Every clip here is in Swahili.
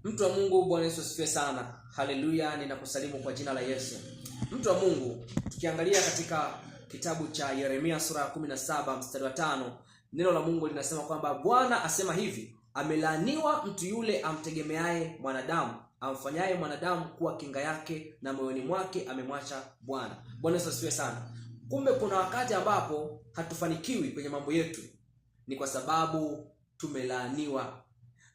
Mtu wa Mungu, Bwana Yesu asifiwe sana. Haleluya, ninakusalimu kwa jina la Yesu. Mtu wa Mungu, tukiangalia katika kitabu cha Yeremia sura ya 17 mstari wa 5, neno la Mungu linasema kwamba Bwana asema hivi: amelaaniwa mtu yule amtegemeaye mwanadamu, amfanyaye mwanadamu kuwa kinga yake, na moyoni mwake amemwacha Bwana. Bwana Yesu asifiwe sana. Kumbe kuna wakati ambapo hatufanikiwi kwenye mambo yetu, ni kwa sababu tumelaaniwa.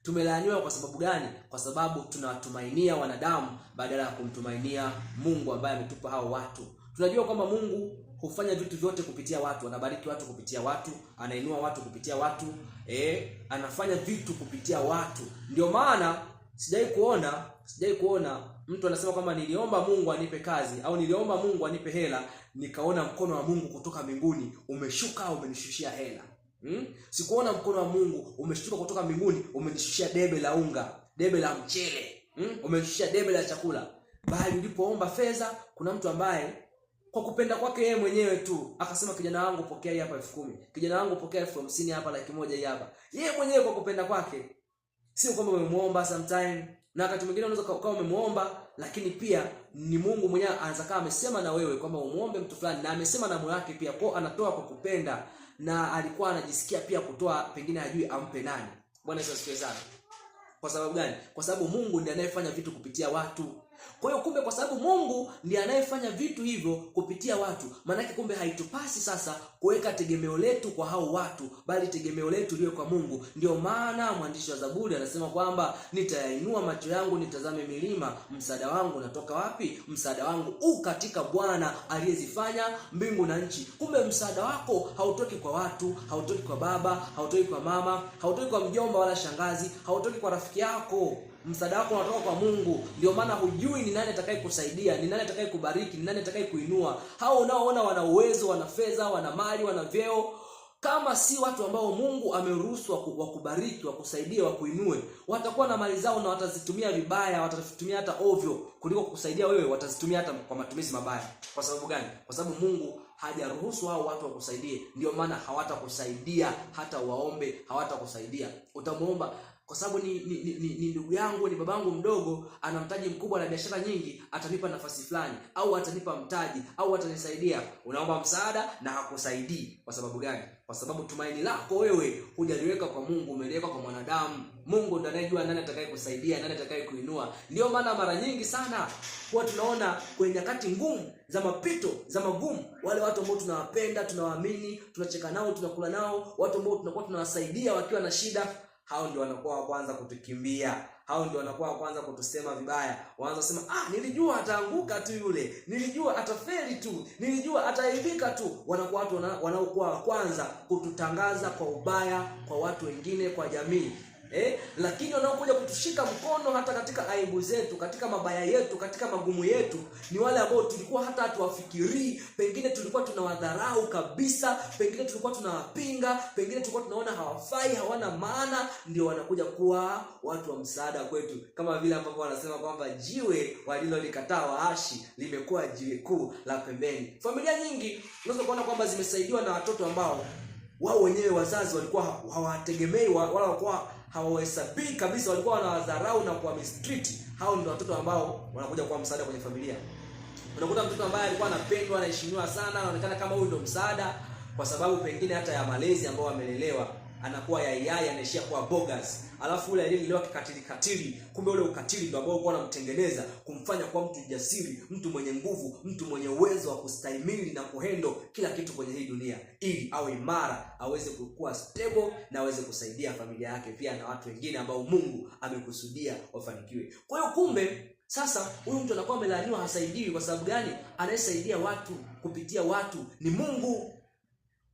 Tumelaaniwa kwa sababu gani? Kwa sababu tunawatumainia wanadamu badala ya kumtumainia Mungu ambaye ametupa hao watu. Tunajua kwamba Mungu hufanya vitu vyote kupitia watu, anabariki watu kupitia watu, anainua watu kupitia watu, anafanya vitu kupitia watu. Ndio maana sijai kuona mtu anasema kwamba niliomba Mungu anipe kazi au niliomba Mungu anipe hela, nikaona mkono wa Mungu kutoka mbinguni umeshuka au umenishushia hela. Sikuona mkono wa Mungu umeshuka kutoka mbinguni umenishushia debe la unga, debe la mchele, umenishushia debe la chakula. Bali ulipoomba fedha, kuna mtu ambaye kwa kupenda kwake yeye mwenyewe tu akasema, kijana wangu pokea hii hapa 10,000, kijana wangu pokea 50,000 hapa, 100,000 hii hapa. Yeye mwenyewe kwa kupenda kwake. Sio kwamba umemuomba sometime, na wakati mwingine unaweza kuwa umemuomba, lakini pia ni Mungu mwenyewe anaweza kama amesema na wewe kwamba umuombe mtu fulani, na amesema na moyo wake pia, kwa anatoa kwa kupenda, na alikuwa anajisikia pia kutoa, pengine hajui ampe nani. Bwana Yesu asifiwe sana. Kwa sababu gani? Kwa sababu Mungu ndiye anayefanya vitu kupitia watu. Kwa hiyo kumbe, kwa sababu Mungu ndiye anayefanya vitu hivyo kupitia watu, maana kumbe haitupasi sasa kuweka tegemeo letu kwa hao watu, bali tegemeo letu liwe kwa Mungu. Ndio maana mwandishi wa Zaburi anasema kwamba nitayainua macho yangu nitazame milima, msaada wangu unatoka wapi? Msaada wangu katika Bwana aliyezifanya mbingu na nchi. Kumbe msaada wako hautoki kwa watu, hautoki kwa baba, hautoki kwa mama, hautoki kwa mjomba wala shangazi, hautoki kwa rafiki yako. Msaada wako unatoka kwa Mungu. Ndio maana hujui ni nani atakayekusaidia, ni nani atakayekubariki, ni nani atakayekuinua. Hao unaoona wana uwezo, wana fedha, wana mali, wana vyeo, kama si watu ambao Mungu ameruhusu wakubariki, wakusaidia, wakuinue, watakuwa na mali zao na watazitumia vibaya, watazitumia hata ovyo. Kuliko kukusaidia wewe, watazitumia hata kwa matumizi mabaya. Kwa sababu gani? Kwa sababu Mungu hajaruhusu hao watu wakusaidie. Ndio maana hawatakusaidia, hata waombe hawatakusaidia. Utamuomba kwa sababu ni ndugu yangu, ni babangu mdogo, ana mtaji mkubwa na biashara nyingi, atanipa nafasi fulani, au atanipa mtaji, au atanisaidia. Unaomba msaada na hakusaidii. Kwa sababu gani? Kwa sababu tumaini lako wewe hujaliweka kwa Mungu, umeliweka kwa mwanadamu. Mungu ndiye anayejua nani atakayekusaidia, nani atakayekuinua. Ndio maana mara nyingi sana huwa tunaona kwenye nyakati ngumu za mapito, za magumu, wale watu ambao tunawapenda, tunawaamini, tunacheka nao, tunakula nao, watu ambao tunakuwa tunawasaidia wakiwa na shida, hao ndio wanakuwa wa kwanza kutukimbia. Hao ndio wanakuwa wa kwanza kutusema vibaya. Wanaanza kusema, nilijua ataanguka tu yule, nilijua atafeli tu, nilijua ataibika tu. Wanakuwa watu wanaokuwa wa kwanza kututangaza kwa ubaya kwa watu wengine, kwa jamii. Lakini wanaokuja kutushika mkono hata katika aibu zetu, katika mabaya yetu, katika magumu yetu, ni wale ambao tulikuwa hata hatuwafikirii. Pengine tulikuwa tunawadharau kabisa, pengine tulikuwa tunawapinga, pengine tulikuwa tunaona hawafai, hawana maana. Ndio wanakuja kuwa watu wa msaada kwetu, kama vile ambavyo wanasema kwamba jiwe walilolikataa waashi limekuwa jiwe kuu la pembeni. Familia nyingi unaweza kuona kwamba zimesaidiwa na watoto ambao wao wenyewe wazazi walikuwa hawategemei, wala walikuwa hawahesabii kabisa, walikuwa wanawadharau na kuwa mistreat. Hao ndio watoto ambao wanakuja kuwa msaada kwenye familia. Unakuta mtoto ambaye alikuwa anapendwa, anaheshimiwa sana, anaonekana kama huyu ndio msaada, kwa sababu pengine hata ya malezi ambao amelelewa, anakuwa yai anaishia kuwa bogus. Alafu ule aliyelelewa kikatili, kumbe ule ukatili ndio ambao ulikuwa unamtengeneza kumfanya kuwa mtu jasiri, mtu mwenye nguvu, mtu mwenye uwezo wa kustahimili na kuhandle kila kitu kwenye hii dunia, ili awe imara, aweze kukua stable, na aweze kusaidia familia yake pia na watu wengine ambao Mungu amekusudia wafanikiwe. Kwa hiyo kumbe sasa huyu mtu anakuwa amelaaniwa, hasaidiwi. Kwa sababu gani? Anayesaidia watu kupitia watu ni Mungu.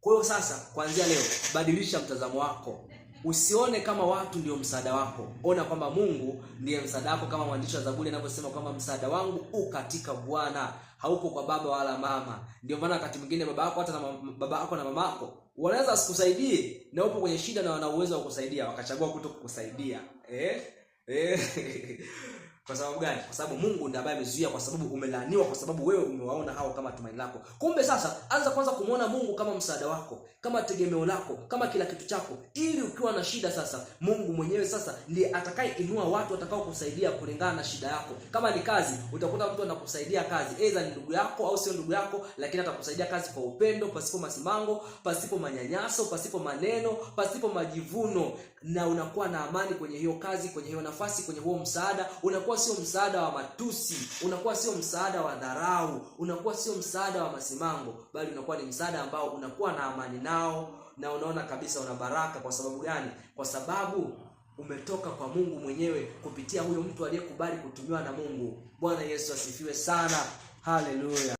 Kwa hiyo sasa, kuanzia leo, badilisha mtazamo wako. Usione kama watu ndio msaada wako. Ona kwamba Mungu ndiye msaada wako, kama mwandishi wa Zaburi anavyosema kwamba msaada wangu katika Bwana, haupo kwa baba wala mama. Ndio maana wakati mwingine baba yako na mama yako wanaweza usikusaidie, na upo kwenye shida na wana uwezo wa kukusaidia, wakachagua kutokukusaidia. Kwa sababu gani? Kwa sababu Mungu ndiye ambaye amezuia, kwa sababu umelaaniwa, kwa sababu wewe umewaona hao kama tumaini lako. Kumbe sasa anza kwanza kumuona Mungu kama msaada wako, kama tegemeo lako, kama kila kitu chako, ili ukiwa na shida sasa Mungu mwenyewe sasa ndiye atakayeinua watu watakao kusaidia kulingana na shida yako. Kama ni kazi, utakuta mtu anakusaidia kazi, aidha ni ndugu yako au sio ndugu yako, lakini atakusaidia kazi kwa upendo, pasipo masimango, pasipo manyanyaso, pasipo maneno, pasipo majivuno, na unakuwa na amani kwenye hiyo kazi, kwenye hiyo nafasi, kwenye huo msaada. Unakuwa sio msaada wa matusi, unakuwa sio msaada wa dharau, unakuwa sio msaada wa masimango, bali unakuwa ni msaada ambao unakuwa na amani nao, na unaona kabisa una baraka. Kwa sababu gani? Kwa sababu umetoka kwa Mungu mwenyewe kupitia huyo mtu aliyekubali kutumiwa na Mungu. Bwana Yesu asifiwe sana. Haleluya.